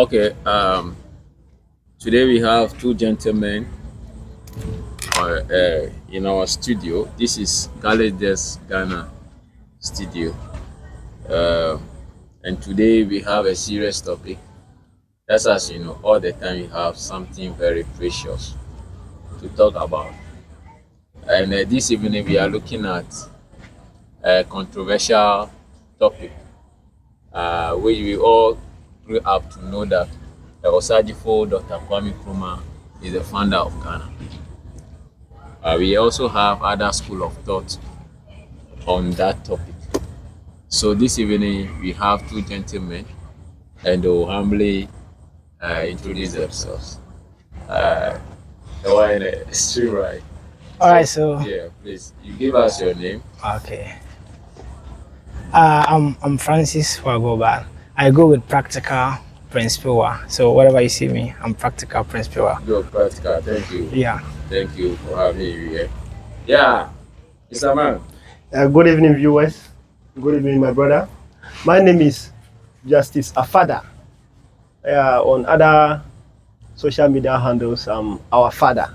Okay, today we have two gentlemen in our studio. This is Galade's Ghana studio. And today we have a serious topic. That's as you know, all the time we have something very precious to talk about. And this evening we are looking at a controversial topic, which we all grew up to know that Osagyefo Dr. Kwame Nkrumah is the founder of Ghana. We also have other school of thought on that topic. So this evening we have two gentlemen, and they will humbly introduce themselves. The one is right. All right, so Yeah, please, you give us your name. okay. I'm Francis Wagoba. I go with practical principal. So wherever you see me, I'm practical principal. Your practical. Thank you. Yeah. Thank you for having you here. Yeah, Mr. Man. Good evening, viewers. Good evening, my brother. My name is Justice Afada. On other social media handles, our father.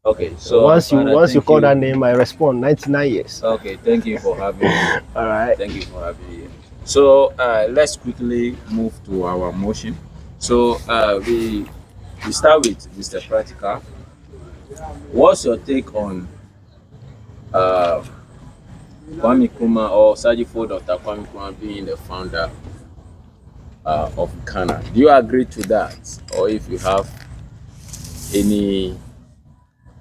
Okay, so Once you call that name. name, I respond. 99 years. Okay, thank you for having me. All right. Thank you for having me. So let's quickly move to our motion. So we start with Mr. Practical. What's your take on Kwame Nkrumah or Osagyefo Dr. Kwame Nkrumah being the founder of Ghana? Do you agree to that, or if you have any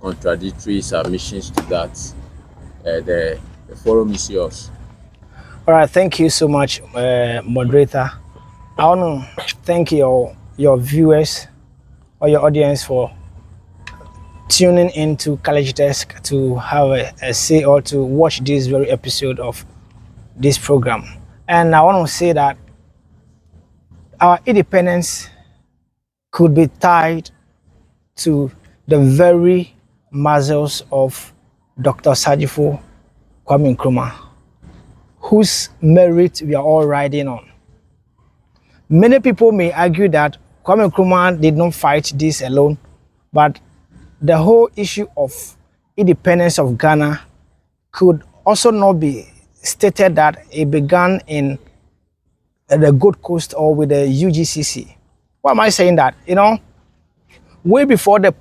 contradictory submissions to that, the forum is yours. All right. Thank you so much, moderator. I want to thank your viewers or your audience for tuning into College Desk to have a say or to watch this very episode of this program. And I want to say that our independence could be tied to the very muscles of Dr. Osagyefo Kwame Nkrumah, whose merit we are all riding on. Many people may argue that Kwame Nkrumah did not fight this alone, but the whole issue of independence of Ghana could also not be stated that it began in the Gold Coast or with the UGCC. Why am I saying that? Way before the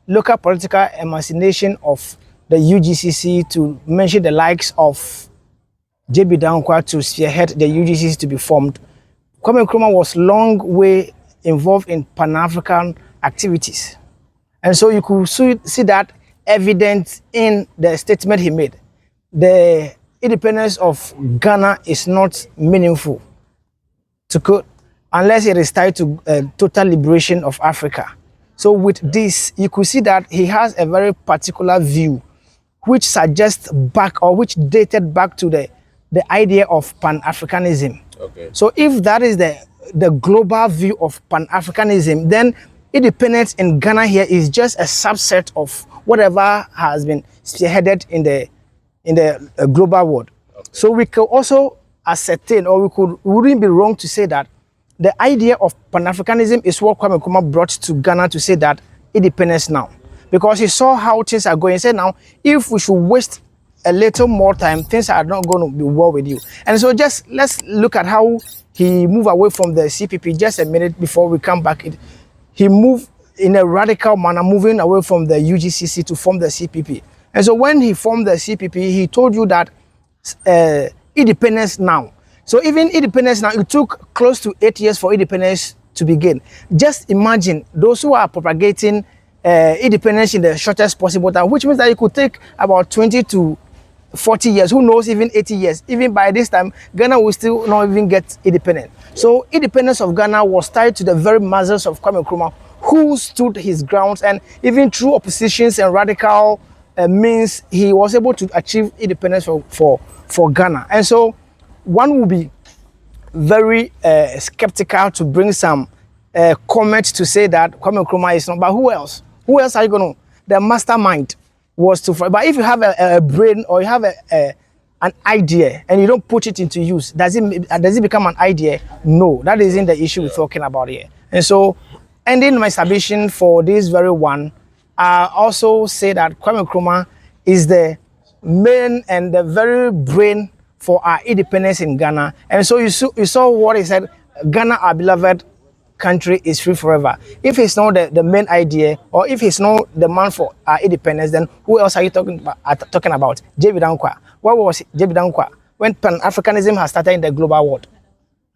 local political emancipation of the UGCC, to mention the likes of Danquah to spearhead the UGCC to be formed, Kwame Nkrumah was long way involved in Pan-African activities. And so you could see that evident in the statement he made. The independence of Ghana is not meaningful unless it is tied to total liberation of Africa. So with this, you could see that he has a very particular view, which suggests back or which dated back to the idea of Pan-Africanism. Okay. So if that is the global view of Pan-Africanism, then independence in Ghana here is just a subset of whatever has been spearheaded in the global world. Okay. So we could also ascertain, or we wouldn't be wrong to say that the idea of Pan-Africanism is what Kwame Nkrumah brought to Ghana to say that independence now. Because he saw how things are going. He said now, if we should waste a little more time, things are not going to be well with you. And so just let's look at how he moved away from the CPP just a minute before we come back. He moved in a radical manner, moving away from the UGCC to form the CPP. And so when he formed the CPP, he told you that independence now. So even independence now, it took close to 8 years for independence to begin. Just imagine those who are propagating independence in the shortest possible time, which means that it could take about 20 to 40 years, who knows, even 80 years. Even by this time, Ghana will still not even get independent. So independence of Ghana was tied to the very muscles of Kwame Nkrumah, who stood his grounds, and even through oppositions and radical means, he was able to achieve independence for Ghana. And so one will be very skeptical to bring some comment to say that Kwame Nkrumah is not, but who else? Who else are you going to? The mastermind was to, but if you have a brain or you have an idea and you don't put it into use, does it become an idea? No, that isn't the issue we're talking about here. And so, ending my submission for this very one, I also say that Kwame Nkrumah is the main and the very brain for our independence in Ghana. And so you saw what he said, Ghana, our beloved country, is free forever. If he's not the main idea, or if he's not the man for our independence, then who else are you talking about? Danquah. What was Danquah when Pan-Africanism has started in the global world?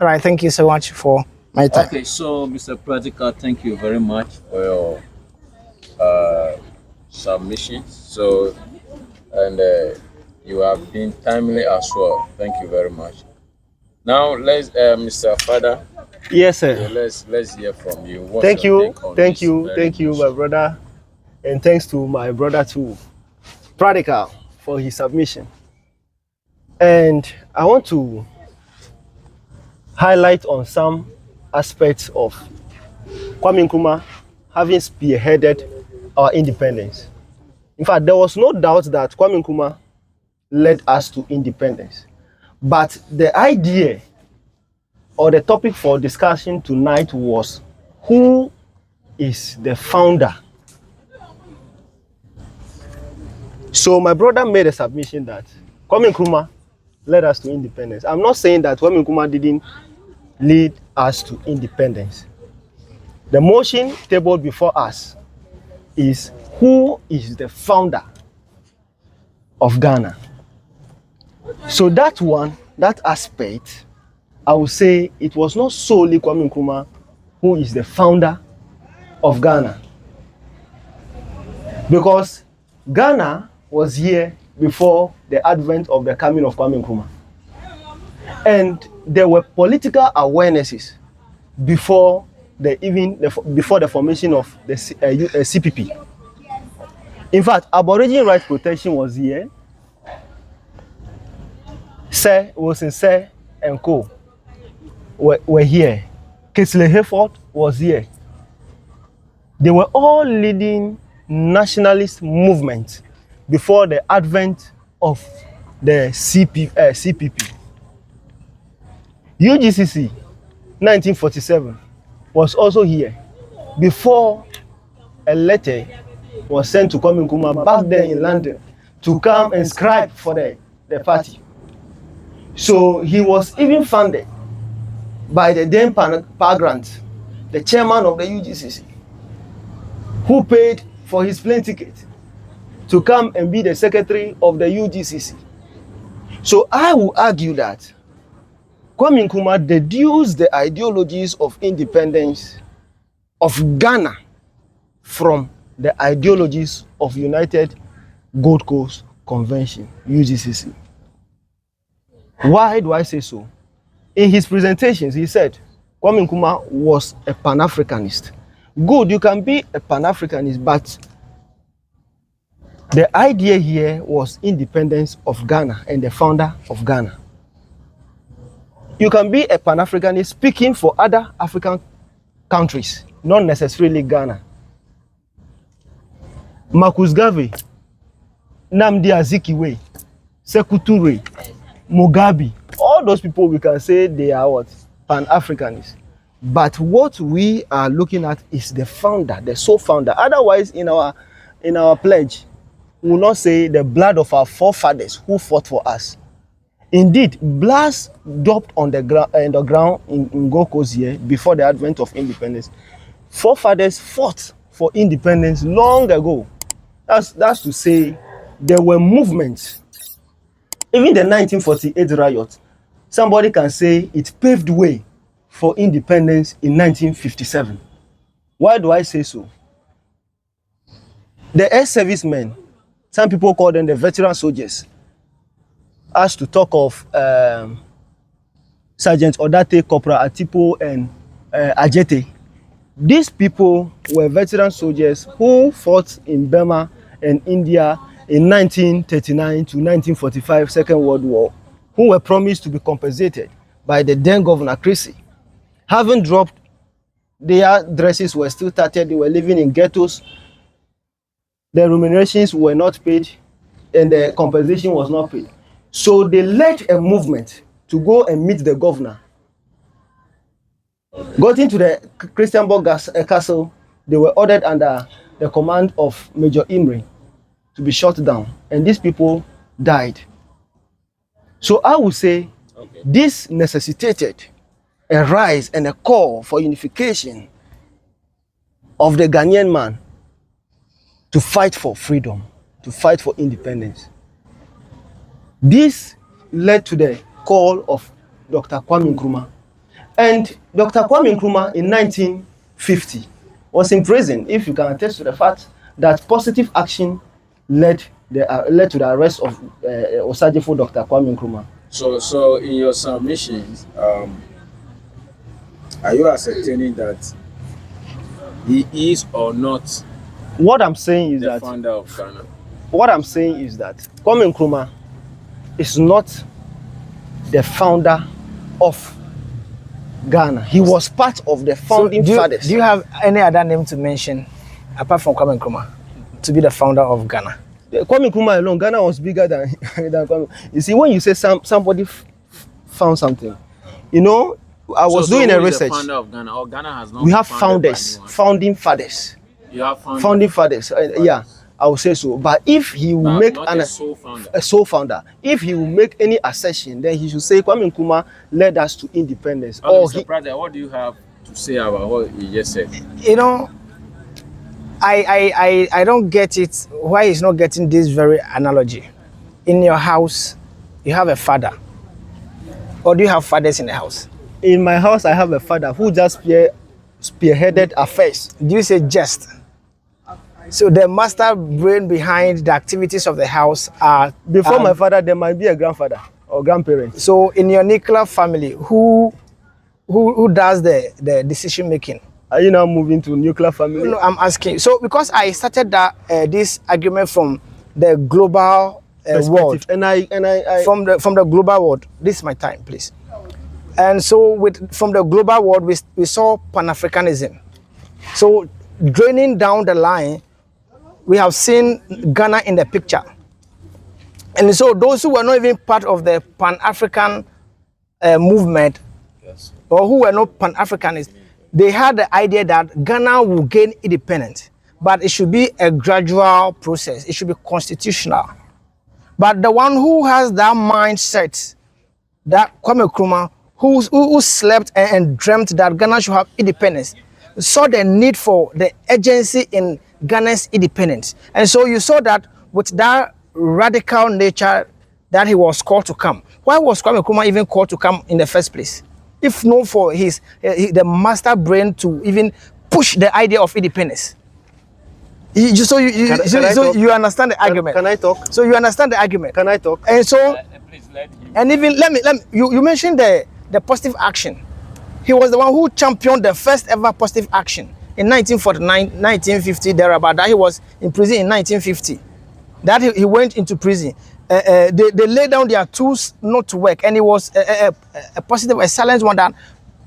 All right, thank you so much for my time. Okay, so Mr. Practical, thank you very much for your submission. So, and you have been timely as well. Thank you very much. Now, let's, Mr. Father. Yes, sir. Let's hear from you. Thank you, my brother, and thanks to my brother too, Practical, for his submission. And I want to highlight on some aspects of Kwame Nkrumah having spearheaded our independence. In fact, there was no doubt that Kwame Nkrumah led us to independence. But the idea or the topic for discussion tonight was, who is the founder? So my brother made a submission that Kwame Nkrumah led us to independence. I'm not saying that Kwame Nkrumah didn't lead us to independence. The motion tabled before us is, who is the founder of Ghana? So that one, that aspect, I would say it was not solely Kwame Nkrumah who is the founder of Ghana. Because Ghana was here before the advent of the coming of Kwame Nkrumah. And there were political awarenesses before the formation of the CPP. In fact, Aboriginal rights protection was here. Sir Wilson Sir and Co. were here. Kingsley Hayford was here. They were all leading nationalist movements before the advent of the CPP. UGCC 1947 was also here before a letter was sent to Kwame Nkrumah back then in London to come and scribe for the party. So he was even funded by the then Grant, the chairman of the UGCC, who paid for his plane ticket to come and be the secretary of the UGCC. So I will argue that Kwame Nkrumah deduced the ideologies of independence of Ghana from the ideologies of United Gold Coast Convention, UGCC. Why do I say so? In his presentations, he said Kwame Nkrumah was a Pan-Africanist. Good, you can be a Pan-Africanist, but the idea here was independence of Ghana and the founder of Ghana. You can be a Pan-Africanist speaking for other African countries, not necessarily Ghana. Marcus Garvey, Nnamdi Azikiwe, Sekou Toure, Mugabe, all those people, we can say they are what? Pan-Africanists. But what we are looking at is the founder, the sole founder. Otherwise, in our pledge, we will not say the blood of our forefathers who fought for us. Indeed, blood dropped on the ground in Gold Coast here before the advent of independence. Forefathers fought for independence long ago. That's to say, there were movements. Even the 1948 riot, somebody can say it paved way for independence in 1957. Why do I say so? The ex-servicemen, some people call them the veteran soldiers, as to talk of Sergeant Odate, Corporal Atipo, and Ajete. These people were veteran soldiers who fought in Burma and India in 1939 to 1945 Second World War, who were promised to be compensated by the then Governor Chrissy. Having dropped, their dresses were still tattered, they were living in ghettos, the remunerations were not paid, and the compensation was not paid. So they led a movement to go and meet the governor. Got into the Christianborg castle. They were ordered under the command of Major Imre to be shot down, and these people died. So I would say this necessitated a rise and a call for unification of the Ghanaian man to fight for freedom, to fight for independence. This led to the call of Dr. Kwame Nkrumah. And Dr. Kwame Nkrumah in 1950 was in prison, if you can attest to the fact that positive action led to the arrest of Osagyefo Dr. Kwame Nkrumah. So in your submissions, are you ascertaining that he is or not what I'm saying is the founder of Ghana? What I'm saying is that Kwame Nkrumah is not the founder of Ghana. He was part of the founding fathers. Do you have any other name to mention apart from Kwame Nkrumah to be the founder of Ghana? Kwame Nkrumah alone, Ghana was bigger than Kwame. You see, when you say somebody found something, you know, I was doing a research. The founder of Ghana, or Ghana has not we have founders, founding fathers. You have founding fathers. Yeah, I would say so. But if he will make a sole founder, if he will make any assertion, then he should say Kwame Nkrumah led us to independence. Mr. President, what do you have to say about what he just said? You know, I don't get it. Why he's not getting this very analogy? In your house, you have a father, or do you have fathers in the house? In my house, I have a father who just spearheaded affairs. Do you say just? So the master brain behind the activities of the house are before my father, there might be a grandfather or grandparent. So in your nuclear family, who does the decision making? Are you now moving to nuclear family? No, I'm asking. So because I started that this argument from the global world, and I from the global world. This is my time, please. And so from the global world, we saw Pan-Africanism. So draining down the line, we have seen Ghana in the picture. And so those who were not even part of the Pan-African movement, yes, or who were not Pan-Africanists, they had the idea that Ghana will gain independence, but it should be a gradual process. It should be constitutional. But the one who has that mindset, that Kwame Nkrumah, who slept and dreamt that Ghana should have independence, saw the need for the urgency in Ghana's independence. And so you saw that with that radical nature that he was called to come. Why was Kwame Nkrumah even called to come in the first place? If not for the master brain to even push the idea of independence. So you understand the argument. Can I talk? So you understand the argument. Can I talk? And so, please let him. And even let me you mentioned the positive action. He was the one who championed the first ever positive action in 1949, 1950, thereabout. That he was in prison in 1950. That he went into prison. They laid down their tools not to work, and it was a positive, a silent one, that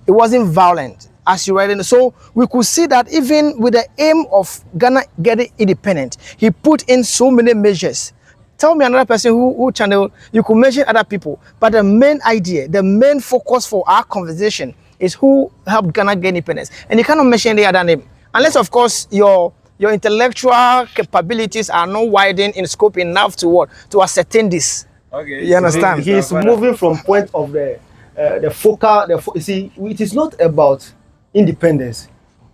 it wasn't violent, as you read in. So we could see that even with the aim of Ghana getting independent, he put in so many measures. Tell me another person who channel, you could mention other people, but the main idea, the main focus for our conversation is who helped Ghana gain independence. And you cannot mention any other name, unless of course your intellectual capabilities are not widened in scope enough to ascertain this. Okay, you understand? He is moving from point of the focal. You see, it is not about independence.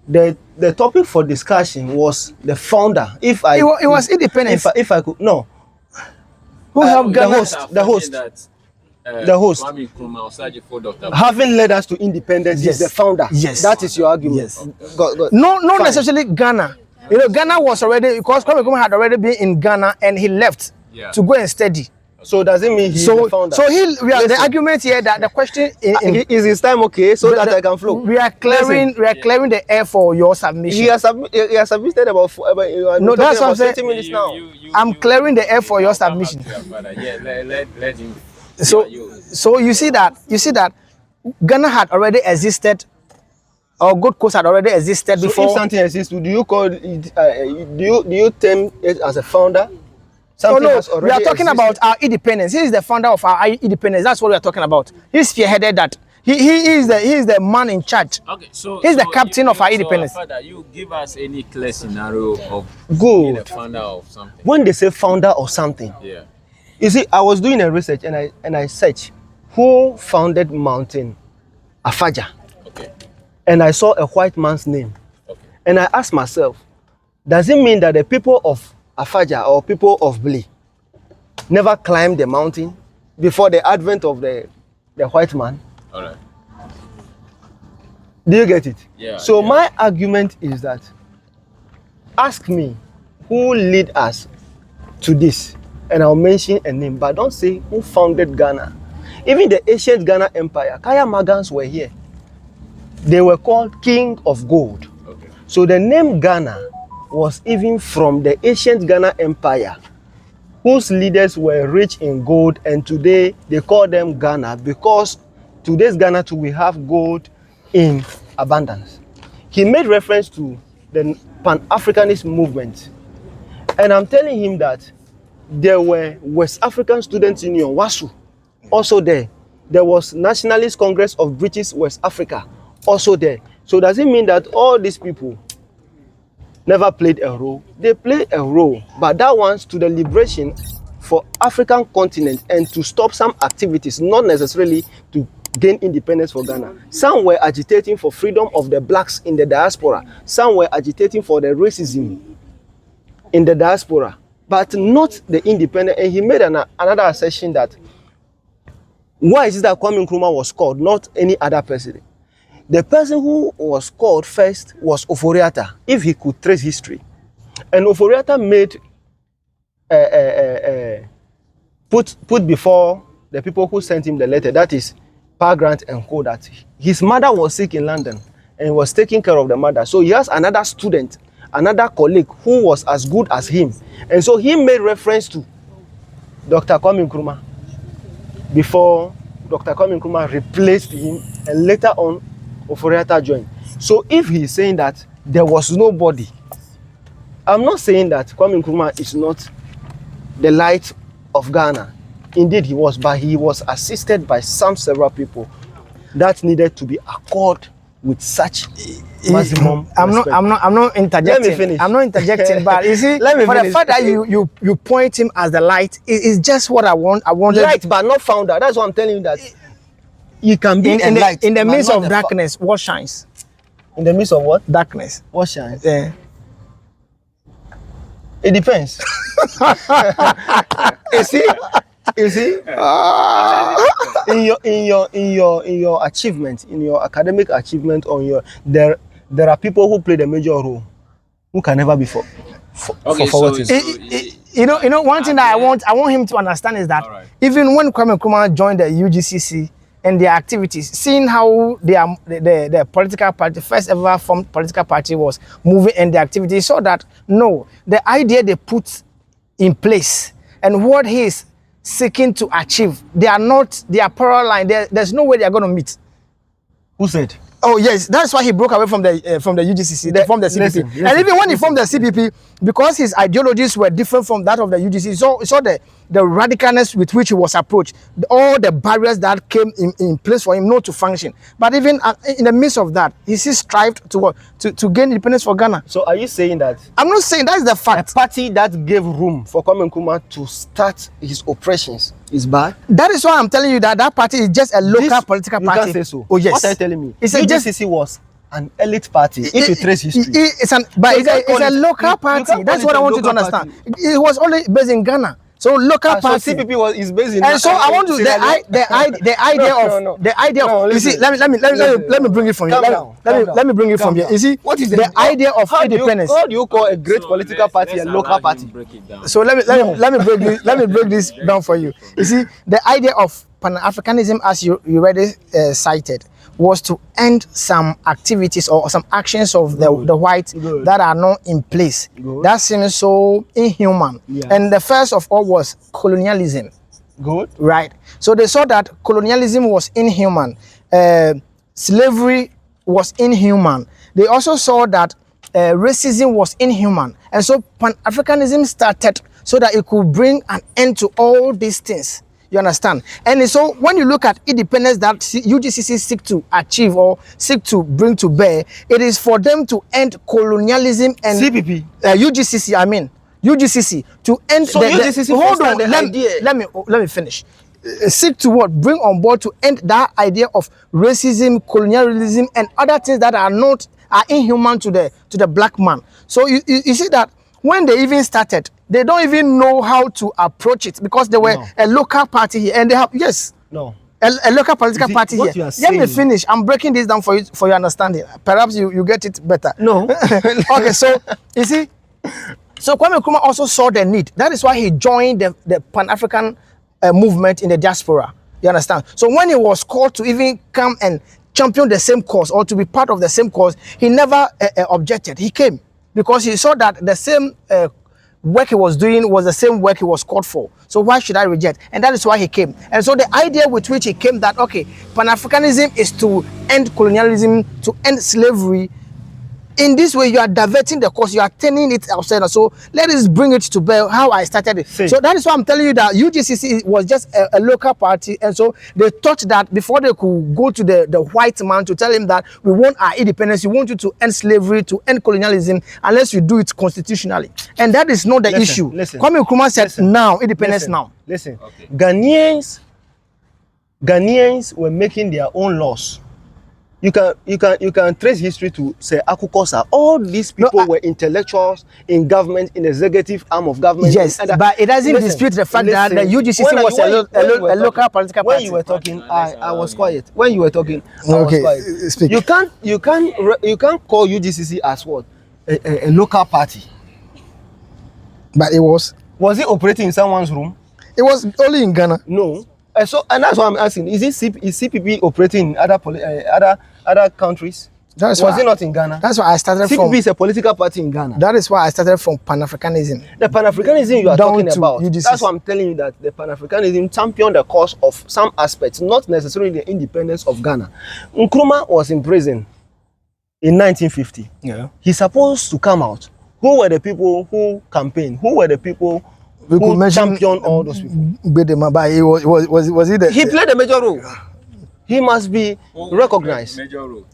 The topic for discussion was the founder. It was independence. If I could, no. Who helped Ghana? The host. The host. Kwame Nkrumah, Osagyefo Dr. Having led us to independence, yes, is the founder. Yes. That is your argument. Yes. Not necessarily Ghana. You know, Ghana was already, because Kwame Nkrumah had already been in Ghana and he left to go and study. So does it mean he's the founder? So the argument here that the question is his time okay, so that I can flow. We are clearing the air for your submission. He has submitted about no, that's what I'm saying. 30 minutes now. I'm clearing the air for your submission. Yeah, let him. So you see that Ghana had already existed, or Gold Coast had already existed before. If something exists, do you call it? Do you term it as a founder? Something no, has already we are talking existed. about our independence. He is the founder of our independence. That's what we are talking about. He spearheaded that. He is the man in charge. Okay, so He's the captain of our independence. So, Father, you give us any clear scenario of being Good. the founder of something. When they say founder of something, Yeah. you see, I was doing a research and I searched who founded Mountain Afaja, Okay. and I saw a white man's name, Okay. and I asked myself, does it mean that the people of Afaja or people of Bli never climbed the mountain before the advent of the white man? All right. Do you get it? Yeah. So yeah. my argument is that, ask me who lead us to this, and I'll mention a name, but don't say who founded Ghana. Even the ancient Ghana Empire, Kaya Magans were here. They were called King of Gold. Okay. So the name Ghana was even from the ancient Ghana Empire, whose leaders were rich in gold, and today they call them Ghana because today's Ghana too, we have gold in abundance. He made reference to the Pan-Africanist movement, and I'm telling him that there were West African Students Union, WASU, also there. There was Nationalist Congress of British West Africa, also there. So does it mean that all these people never played a role? They played a role, but that one's to the liberation for African continent and to stop some activities, not necessarily to gain independence for Ghana. Some were agitating for freedom of the blacks in the diaspora. Some were agitating for the racism in the diaspora, but not the independent. And he made another assertion that why is it that Kwame Nkrumah was called, not any other president? The person who was called first was Oforiatta, if he could trace history. And Oforiatta made put before the people who sent him the letter, that is Pa Grant and Co, that his mother was sick in London and was taking care of the mother. So he has another student, another colleague who was as good as him. And so he made reference to Dr. Kwame Nkrumah before Dr. Kwame Nkrumah replaced him, and later on Oforiatta joined. So if he's saying that there was nobody, I'm not saying that Kwame Nkrumah is not the light of Ghana. Indeed he was, but he was assisted by several people that needed to be accorded with such maximum I'm not interjecting. Let me finish. I'm not interjecting, but you see, Let me for the finish. fact that you point him as the light is just what I want. I wanted light, but not founder. That's what I'm telling you, that you can be in light the but midst not of the darkness. What shines? in the midst of what? Darkness. What shines? Yeah. It depends. You see, in your achievement, in your academic achievement, there are people who play the major role who can never be for Okay, forwarding. You know, one thing that I want him to understand is that even when Kwame Nkrumah joined the UGCC and their activities, seeing how the political party, first ever formed political party, was moving and the activities, so that no, the idea they put in place and what he is seeking to achieve, they are parallel line. There's no way they are going to meet. Who said? Oh yes, that's why he broke away from the UGCC to form the CPP. Listen, and even when he formed the CPP, because his ideologies were different from that of the UGCC, so the radicalness with which he was approached, all the barriers that came in place for him not to function. But even in the midst of that, he still strived to gain independence for Ghana. So are you saying that I'm not saying that's the a fact. party that gave room for Kwame Nkrumah to start his operations is bad? That is why I'm telling you that party is just a local political you party. can't say so. Oh yes. What are you telling me? It's UGCC was an elite party. If you trace history, it's a local party. That's what I want you to understand. It was only based in Ghana. So local party. So CPP is based in. And so I want to the idea of you see. Let me bring it from here. Let me bring it from here. You see, what is the idea of independence? How do you call a great political party a local party? So let me break this down for you. You see, the idea of Pan-Africanism, as you already cited, was to end some activities or some actions of the whites that are not in place. That seems so inhuman. Yes. And the first of all was colonialism. Good. Right. So they saw that colonialism was inhuman. Slavery was inhuman. They also saw that racism was inhuman. And so Pan-Africanism started so that it could bring an end to all these things. You understand? And so when you look at independence that UGCC seek to achieve or seek to bring to bear, it is for them to end colonialism and CPP. UGCC, I mean UGCC, to end. So UGCC hold on, let me finish. Seek to what? Bring on board to end that idea of racism, colonialism, and other things that are inhuman to the black man. So you see that when they even started, they don't even know how to approach it, because they were a local party here, and they have a local political party here. Let me finish. I'm breaking this down for you, for your understanding. Perhaps you get it better. No. Okay, so you see, so Kwame Nkrumah also saw the need. That is why he joined the Pan-African movement in the diaspora. You understand? So when he was called to even come and champion the same cause or to be part of the same cause, he never objected. He came because he saw that the same work he was doing was the same work he was called for. So why should I reject? And that is why he came. And so the idea with which he came, that okay, Pan-Africanism is to end colonialism, to end slavery. In this way, you are diverting the course, you are turning it outside. So let us bring it to bear how I started it. So that is why I'm telling you that UGCC was just a local party. And so they thought that before they could go to the white man to tell him that we want our independence, we want you to end slavery, to end colonialism, unless you do it constitutionally. And that is not the issue. Kwame Nkrumah said now, independence now. Listen, okay. Ghanaians were making their own laws. You can trace history to say Akuffo-Addo. All these people were intellectuals in government, in the executive arm of government. Yes, but it doesn't dispute the fact that the UGCC was a local political party. When you were talking, I was quiet. When you were talking, I was quiet. Speak. You can't call UGCC as what? A local party. But it was it operating in someone's room? It was only in Ghana. No. So, and that's what I'm asking. Is CPP operating in other countries? Was it not in Ghana? That's why I started from. CPP is a political party in Ghana. That is why I started from Pan-Africanism. The Pan-Africanism you are talking about. UGCC. That's why I'm telling you that the Pan-Africanism championed the cause of some aspects, not necessarily the independence of Ghana. Nkrumah was in prison in 1950. Yeah. He's supposed to come out. Who were the people who campaigned? Who were the people who championed all those people? Was he the? He played a major role. He must be recognized. Major role.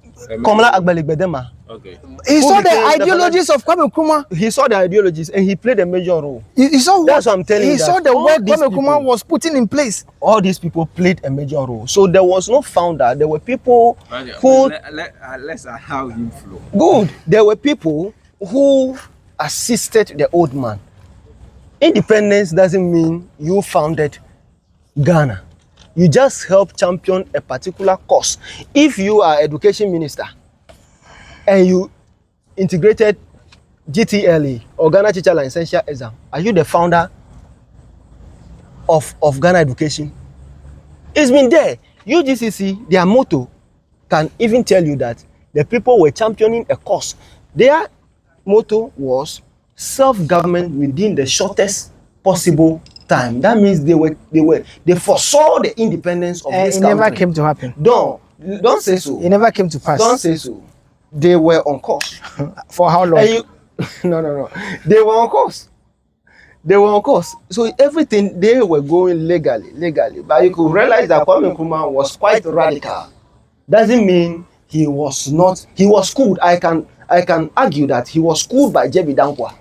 Komala Agbali-Gbedema. Okay. He saw the ideologies of Kwame Nkrumah. He saw the ideologies and he played a major role. He saw That's what I'm telling you. He saw the work Kwame Nkrumah was putting in place. All these people played a major role. So there was no founder. There were people who... Let's allow him flow. Good. There were people who assisted the old man. Independence doesn't mean you founded Ghana. You just help champion a particular cause. If you are education minister and you integrated GTLE or Ghana Teacher Licentiate Exam, are you the founder of Ghana education? It's been there. UGCC, their motto can even tell you that the people were championing a cause. Their motto was self-government within the shortest possible time. That means they foresaw the independence of this country. It never came to happen. Don't say so. It never came to pass. Don't say so. They were on course. For how long? No. They were on course. They were on course. So everything, they were going legally. But you could realize that Kwame Nkrumah was quite radical. Doesn't mean he was not. He was schooled. I can argue that he was schooled by Danquah,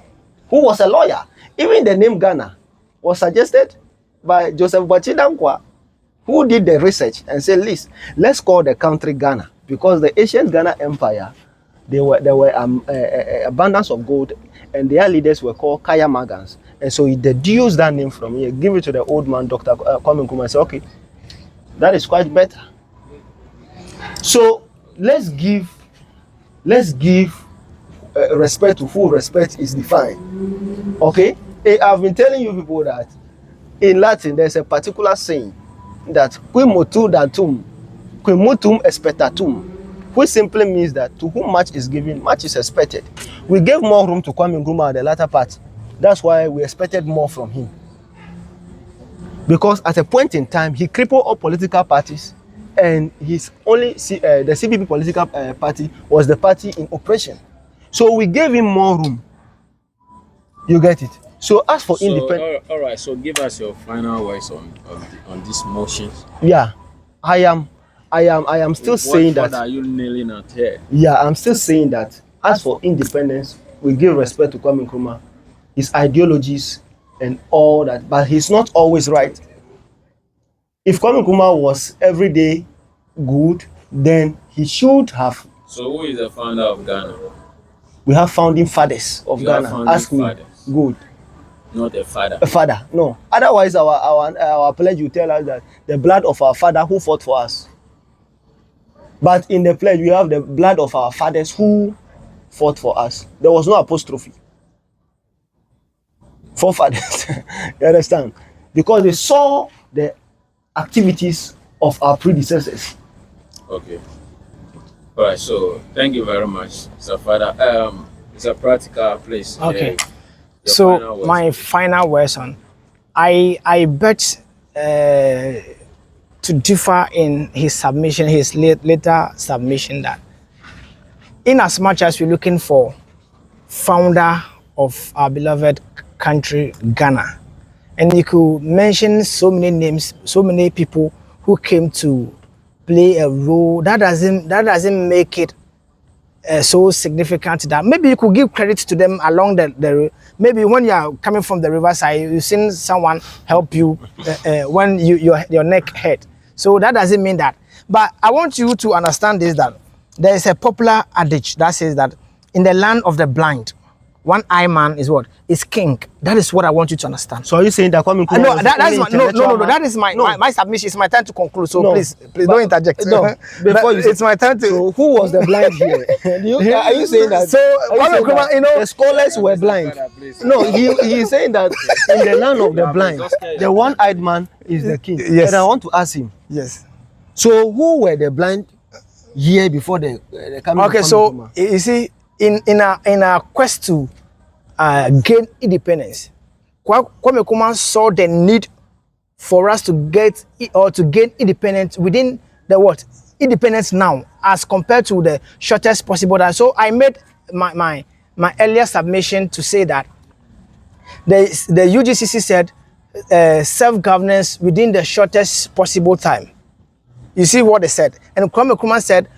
who was a lawyer. Even the name Ghana was suggested by Joseph Danquah, who did the research and said, listen, let's call the country Ghana, because the ancient Ghana Empire, there were abundance of gold, and their leaders were called Kaya Magans. And so he deduced that name from here, give it to the old man, Dr. Kwame Nkrumah, and say, okay, that is quite better. So let's give respect to who respect is defined. Okay? I've been telling you people that in Latin there's a particular saying that qui motu datum, qui mutum expectatum, which simply means that to whom much is given, much is expected. We gave more room to Kwame Nkrumah at the latter part. That's why we expected more from him. Because at a point in time, he crippled all political parties, and his only the CPP political party was the party in operation. So we gave him more room. You get it? So as for So, independence, all right. So, give us your final words on these motions. yeah, I am still saying What that. are you nailing at here? Yeah, I'm still saying that. As for independence, we give respect to Kwame Nkrumah, his ideologies and all that, but he's not always right. If Kwame Nkrumah was every day good, then he should have. So, who is the founder of Ghana? We have founding fathers of You have Ghana. founding Ask me. fathers. Good. Not a father. A father. No. Otherwise, our pledge will tell us that the blood of our father who fought for us. But in the pledge, we have the blood of our fathers who fought for us. There was no apostrophe. Forefathers. You understand? Because they saw the activities of our predecessors. Okay. All right. So, thank you very much, Sir Father. It's a practical place. Okay. Your So final words. my final words on, I bet to differ in his submission, his later submission, that in as much as we're looking for founder of our beloved country, Ghana, and you could mention so many names, so many people who came to play a role, that doesn't make it so significant that maybe you could give credit to them along the maybe when you are coming from the riverside, you've seen someone help you when your neck hurt. So that doesn't mean that. But I want you to understand this, that there is a popular adage that says that in the land of the blind, one eye man is what? Is king. That is what I want you to understand. So are you saying that Kwame Nkrumah No, was that's the my, only no. intellectual That man? is my, No. my submission. It's my time to conclude. So No, please but- don't interject. No, before you it's my time to. So who was the blind here? Are you saying that? So, are you Kwame saying Nkrumah, that you know- the scholars were blind? Father, please. No, he's saying that in the land of the blind, the one-eyed man is the king. Yes. And I want to ask him. Yes. So who were the blind here before the coming of Okay, Kwame so Nkrumah? you see, in a quest to gain independence, Kwame Nkrumah saw the need for us to get or to gain independence within the what? Independence now, as compared to the shortest possible time. So I made my earlier submission to say that the UGCC said self-governance within the shortest possible time. You see what they said, and Kwame Nkrumah said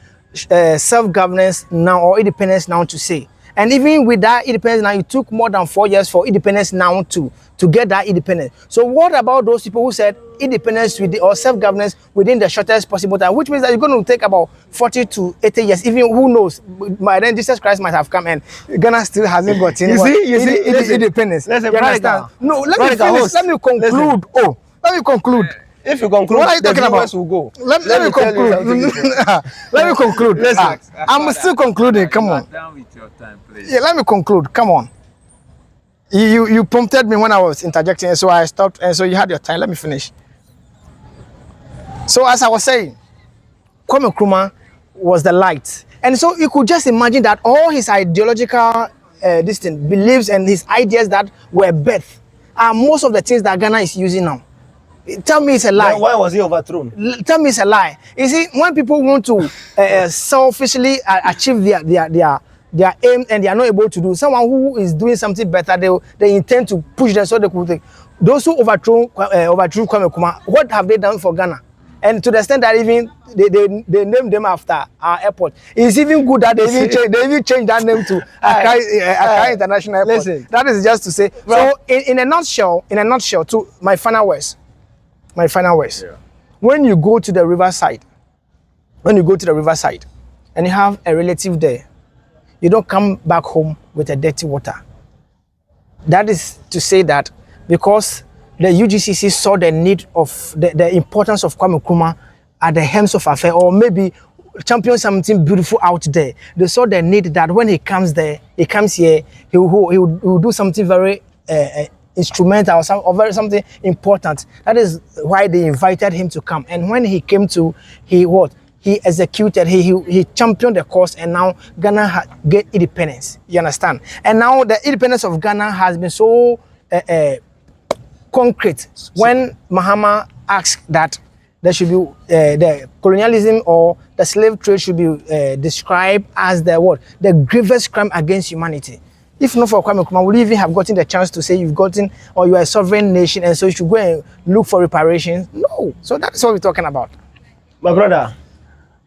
self-governance now, or independence now, to say. And even with that independence now, it took more than 4 years for independence now to get that independence. So what about those people who said independence or self-governance within the shortest possible time, which means that it's going to take about 40 to 80 years, even who knows, by then Jesus Christ might have come and Ghana still hasn't gotten independence. Listen, You understand? No, let me finish. Let me conclude. Listen. Let me conclude. If you conclude, What are you the talking about? viewers will go. Let me tell you conclude. something. Let me conclude. Listen. I'm still concluding. Come You are on. done with your time, please. Yeah, let me conclude. Come on. You prompted me when I was interjecting, so I stopped, and so you had your time. Let me finish. So as I was saying, Kwame Nkrumah was the light, and so you could just imagine that all his ideological beliefs and his ideas that were birth are most of the things that Ghana is using now. Tell me it's a lie. Then why was he overthrown? Tell me it's a lie. You see, when people want to selfishly achieve their aim and they are not able to do, someone who is doing something better, they intend to push them so they could take. Those who overthrew Kwame Nkrumah, what have they done for Ghana? And to the extent that even they named them after our airport. It's even good that they even changed that name to Accra International Airport. Listen. That is just to say. So in a nutshell, to my final words. Yeah. When you go to the riverside, and you have a relative there, you don't come back home with a dirty water. That is to say that because the UGCC saw the need of the importance of Kwame Nkrumah at the helms of affair, or maybe champion something beautiful out there. They saw the need that when he comes here, he will do something very instrumental or something important. That is why they invited him to come. And when he came to, he executed, he championed the cause, and now Ghana get independence. You understand? And now the independence of Ghana has been so concrete. When Mahama asked that there should be the colonialism or the slave trade should be described as the grievous crime against humanity. If not for Kwame Nkrumah, would you even have gotten the chance to say you've gotten or you are a sovereign nation and so you should go and look for reparations? No. So that's what we're talking about. My brother,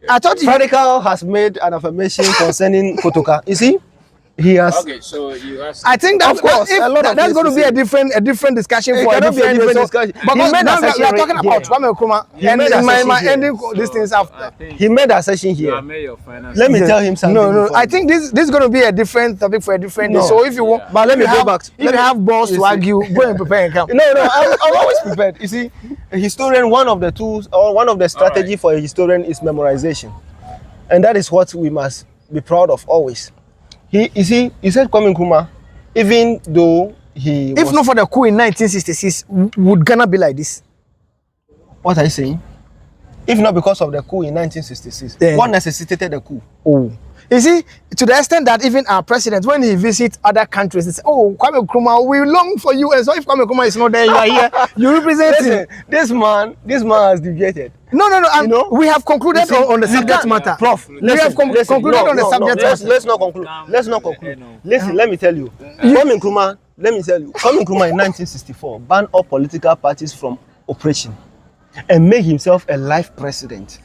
I thought you Radical has made an affirmation concerning Kotoka. You see, he has. Okay, so you asked. I think that's, Of course, if a lot of that's things going to to be say. a different discussion It for a cannot be a different different discussion. Because He made now a we session are talking about here. Kwame Nkrumah He and made a my session here. ending these things I after. think He made a session you here. have made your final. Let me tell him something. No, before I you think this is going to be a different topic for a different day. No. So if you want, Yeah. But let me if you go have- back. If you have balls You to see. argue, go and prepare and come. No, I'm always prepared. You see, a historian, one of the tools or one of the strategy for a historian is memorization. And that is what we must be proud of always. You see, he said Kwame Nkrumah, even though he If was, not for the coup in 1966, would Ghana be like this? what are you saying? If not because of the coup in 1966, Yeah. what necessitated the coup? Oh. You see, to the extent that even our president, when he visits other countries, he says, oh, Kwame Nkrumah, we long for you. And so if Kwame Nkrumah is not there, you are here, you represent him. Listen, this man has deviated. No, You know, we have concluded see, on the we subject can't- matter. Prof, we listen, have concluded on the subject matter. let's not conclude. Let's not conclude. Listen, let me tell you. Kwame Nkrumah, let me tell you. Kwame Nkrumah in 1964 banned all political parties from operation and made himself a life president.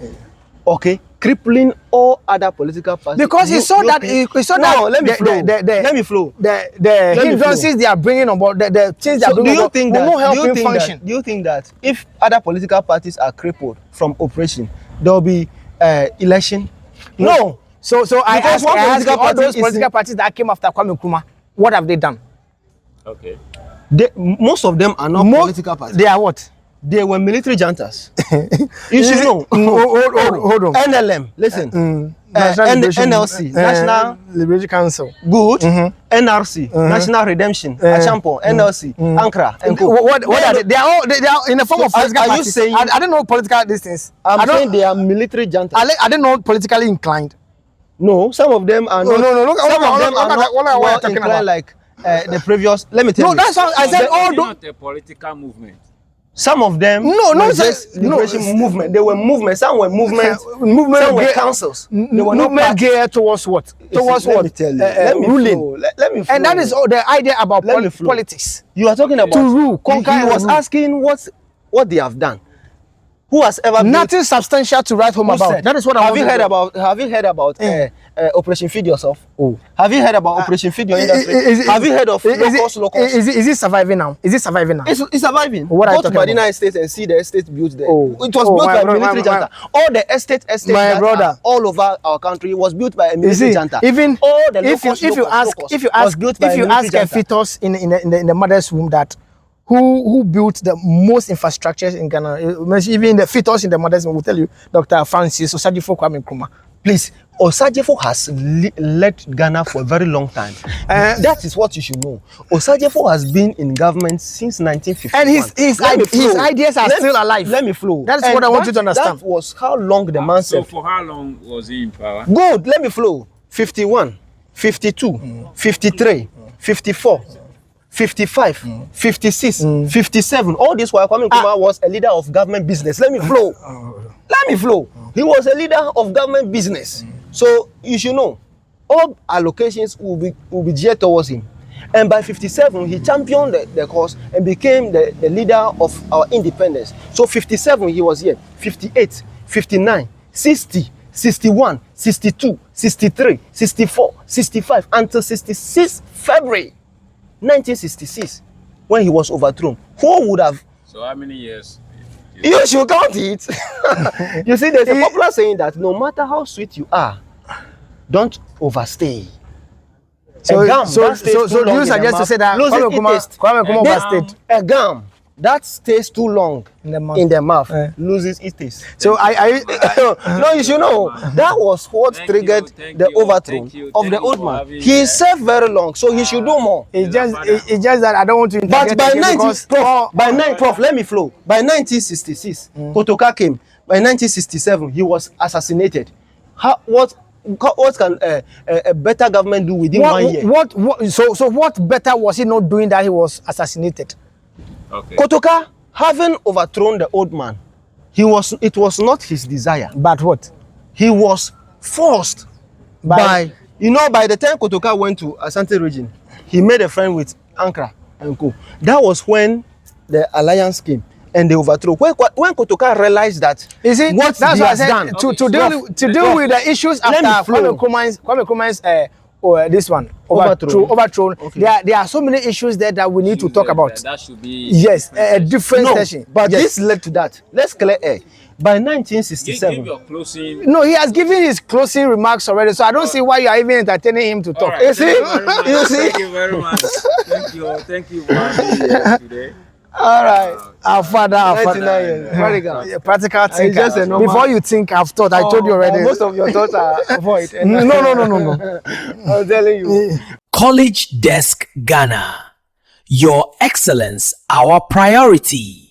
Okay, crippling all other political parties. Because he saw that he saw no, that let me flow. Let me flow. The me hindrances they are bringing on board, the things they are So do bringing you on board think will that? not help Do you him think function. that? Do you think that if other political parties are crippled from operation, there will be election? No. So I Because ask one all political party those is political in- parties that came after Kwame Nkrumah, what have they done? Okay. Most of them are not political parties. They are what? They were military juntas. You should know. Hold on. NLM, listen. Liberation- NLC, National Liberation Council. Good. NRC, National Redemption, Achampo, NLC, Ankara, and Co. What are they? They are in the form So of political are you parties. saying- I don't know political distance. I'm saying they are military juntas. I don't know politically inclined. No, some of them are not. No, look, some look, of them look, are look, not what are we well talking inclined about? like the previous. Let me tell No, you. that's what I said. It's All those. not a political movement. Some of them No, were sir, just no, liberation it's- movement. They were movements. Some were movements. Some were councils. They were not movement parties. geared towards what? Towards Let what? me tell you. Let me ruling. flow. Let me flow. And that is all the idea about Let me flow. politics. You are talking about To rule, conquer He and was rule. asking what they have done. Who has ever built- Nothing substantial to write home who about. said- That is what I have want you to heard do. about? Have you heard about Operation Feed Yourself? Oh. Have you heard about Operation Feed Your Industry? Have you heard of locals? Is it surviving now? Is it surviving now? It's surviving. What are you Go to talking Madina about? Estate and see the estate built there. Oh. It was Oh, built my by brother, military my- junta. All the estates My that brother. are all over our country was built by a You military see, junta. even all the if you locals was built by if a you military ask a junta. fetus in the mother's womb that who built the most infrastructures in Ghana, even the fetus in the mother's womb will tell you Dr. Francis Osagyefo Kwame Nkrumah. Please, Osagyefo has led Ghana for a very long time. That is what you should know. Osagyefo has been in government since 1951. And his ideas are still alive. Let me flow. That is what I want you to understand. That was how long the man So served. for how long was he in power? Good, let me flow. 51, 52, 53, 54, 55, 56, 57. All this while Kwame Nkrumah was a leader of government business. Let me flow. Let me flow. He was a leader of government business. So you should know, all allocations will be geared towards him. And by 57, he championed the cause and became the leader of our independence. So 57, he was here. 58, 59, 60, 61, 62, 63, 64, 65, until 66 February 1966, when he was overthrown. Who would have? So how many years? You should count it. You see, there's a popular saying that no matter how sweet you are, don't overstay. So A gum so that stays so too so do long you in the suggest to mouth say that loses Kwame its taste. Nkrumah overstayed? A gum that stays too long In the mouth. in the mouth Eh. loses its taste. So I No, you should know that was what Thank triggered you, the thank you, overthrow thank you, of thank the you old for man. having He me. served very long, so he should do more. it's just that I don't want to But interject by again 19, because Prof, let me flow. By 1966, Kotoka came. By 1967, he was assassinated. What can a better government do within 1 year? So what better was he not doing that he was assassinated? Okay. Kotoka, having overthrown the old man, it was not his desire. But what? He was forced by the time Kotoka went to Asante region, he made a friend with Ankara and Co. That was when the alliance came and they overthrew. When Kotoka realized that is it what that's he what I has said, done to deal with the issues Let me after flow. Kwame Nkrumah's this one overthrown. Okay. There are so many issues there that we need to talk about. That should be Yes, a different session. But yes. this led to that. Let's clear air. By Give 1967, your closing. No, he has given his closing remarks already, so I don't see why you are even entertaining him to talk. Right, You see? You see? Thank you very much. Thank you for being here today. all right. Our father. 99 years. Very good. Yeah, practical thinker. just a normal- Before you think, I've thought. I told you already. Most of your thoughts are void. No. I'm telling you. College Desk Ghana. Your excellence, our priority.